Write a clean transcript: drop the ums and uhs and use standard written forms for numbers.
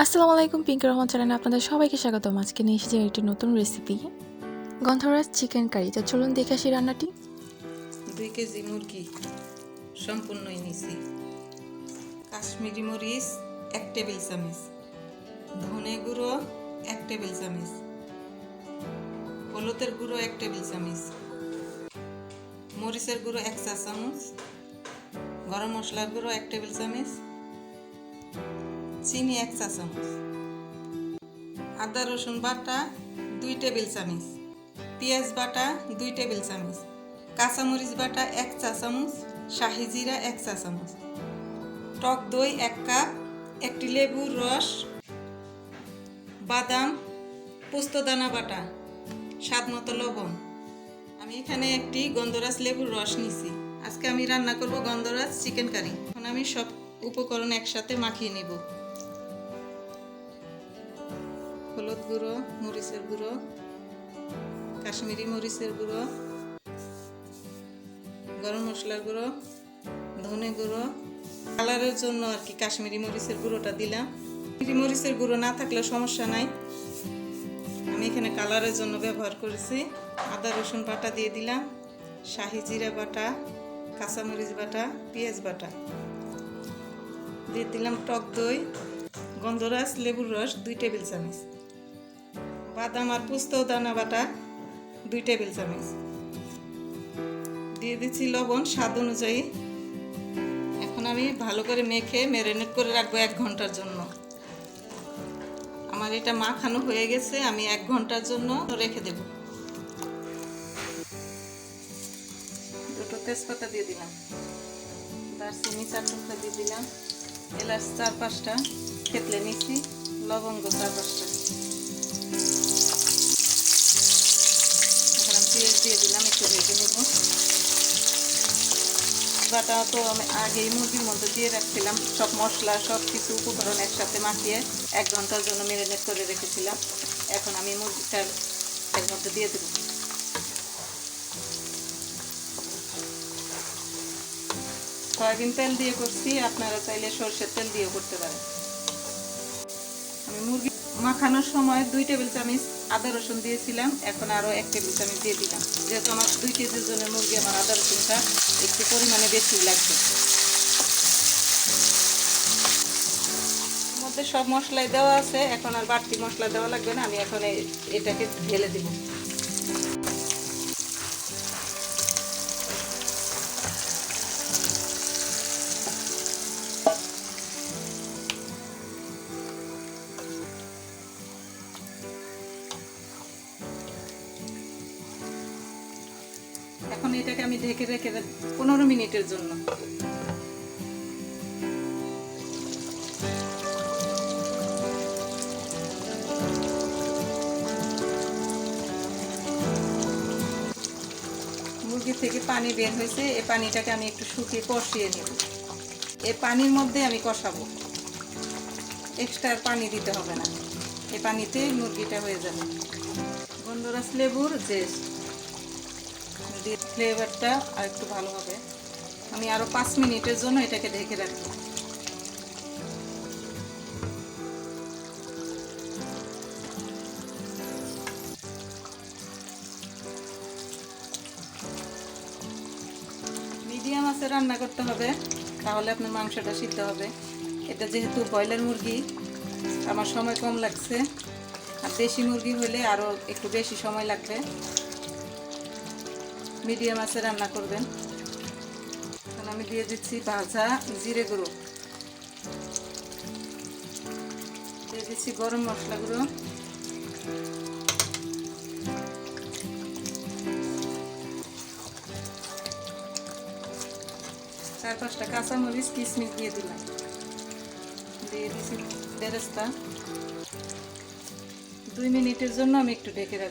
আসসালামু আলাইকুম, পিঙ্কি রহমান চ্যানেলে আপনাদের সবাইকে স্বাগতম। আজকে নিয়ে এসেছি একটি নতুন রেসিপি, গন্ধরাজ চিকেন কারি। তো চলুন দেখে আসি রান্নাটি। 2 কেজি মুরগি সম্পূর্ণই নিছি। কাশ্মীরি মরিচ 1 টেবিল চামচ, ধনে গুঁড়ো 1 টেবিল চামচ, হলুদের গুঁড়ো 1 টেবিল চামচ, মরিচের গুঁড়ো 1 চা চামচ, গরম মশলার গুঁড়ো 1 টেবিল চামচ, চিনি 1 চা চামচ, আদা রসুন বাটা 2 টেবিল চামচ, পেঁয়াজ বাটা 2 টেবিল চামচ, কাঁচামরিচ বাটা 1 চা চামচ, শাহি জিরা 1 চা চামচ, টক দই 1 কাপ, একটি লেবুর রস, বাদাম, পোস্তদানা বাটা, স্বাদ মতো লবণ। আমি এখানে একটি গন্ধরাজ লেবুর রস নিছি। আজকে আমি রান্না করব গন্ধরাজ চিকেন কারি। এখন আমি সব উপকরণ একসাথে মাখিয়ে নেব। হলুদ গুঁড়ো, মরিচের গুঁড়ো, কাশ্মীরি মরিচের গুঁড়ো, গরম মশলার গুঁড়ো, ধনে গুঁড়ো, কালারের জন্য আর কি কাশ্মীরি মরিচের গুঁড়োটা দিলাম। কাশ্মীরি মরিচের গুঁড়ো না থাকলে সমস্যা নাই, আমি এখানে কালারের জন্য ব্যবহার করেছি। আদা রসুন বাটা দিয়ে দিলাম, শাহি জিরা বাটা, কাঁচামরিচ বাটা, পেঁয়াজ বাটা দিয়ে দিলাম, টক দই, গন্ধরাজ লেবুর রস 2 টেবিল চামচ, বাদাম আর পোস্ত দানা বাটা 2 টেবিল চামচ, দিয়ে দিচ্ছি লবণ স্বাদ অনুযায়ী। এখন আমি ভালো করে মেখে ম্যারিনেট করে রাখবো 1 ঘন্টার জন্য। আমার এটা মাখানো হয়ে গেছে, আমি 1 ঘন্টার জন্য রেখে দেব। দুটো তেজপাতা দিয়ে দিলাম, দারচিনি 4 টুকরা দিয়ে দিলাম, এলাচ 4-5টা থেতলে নিচ্ছি, লবঙ্গ 4-5টা। এখন আমি পেঁয়াজ দিয়ে দিলাম, একটু ভেজে নেব। বাটা তো আমি আগেই মুরগির মধ্যে দিয়ে রাখছিলাম, সব মশলা সব কিছু উপকরণ একসাথে মাখিয়ে 1 ঘন্টার জন্য ম্যারিনেট করে রেখেছিলাম। এখন আমি মুরগিটার এর মধ্যে দিয়ে দেব। সয়াবিন তেল দিয়ে করছি, আপনারা চাইলে সরষের তেল দিয়েও করতে পারেন। আমি মুরগি মাখানোর সময় 2 টেবিল চামচ আদা রসুন দিয়েছিলাম, এখন আরও 1 টেবিল চামচ দিয়ে দিলাম। যেহেতু আমার 2 কেজির জন্য মুরগি, আমার আদা রসুনটা একটু পরিমাণে বেশি লাগবে। মধ্যে সব মশলাই দেওয়া আছে, এখন আর বাড়তি মশলা দেওয়া লাগবে না। আমি এখন এটাকে ঢেলে দেব। এখন এটাকে আমি ঢেকে রেখে দেব 15 মিনিটের জন্য। মুরগি থেকে পানি বের হয়েছে, এই পানিটাকে আমি একটু শুকিয়ে কষিয়ে নেব। এই পানির মধ্যে আমি কষাবো, এক্সট্রা পানি দিতে হবে না, এই পানিতে মুরগিটা হয়ে যাবে। গন্ধরাজ লেবুর জেস্ট দিয়ে ফ্লেভারটা আর একটু ভালো হবে। আমি আরও 5 মিনিটের জন্য এটাকে ঢেকে রাখবো। মিডিয়াম আঁচে রান্না করতে হবে, তাহলে আপনার মাংসটা সিদ্ধ হবে। এটা যেহেতু ব্রয়লার মুরগি, আমার সময় কম লাগছে, আর দেশি মুরগি হলে আরও একটু বেশি সময় লাগবে। মিডিয়াম আঁচে রান্না করবেন। এখন আমি দিয়ে দিচ্ছি ভাজা জিরে গুঁড়ো, দিয়ে দিচ্ছি গরম মশলা গুঁড়ো, চার 5টা কাঁচামরিচ কিশমিশ দিয়ে দিলাম, দিয়ে দিচ্ছি বেরেস্তা। 2 মিনিটের জন্য আমি একটু ঢেকে রাখবো।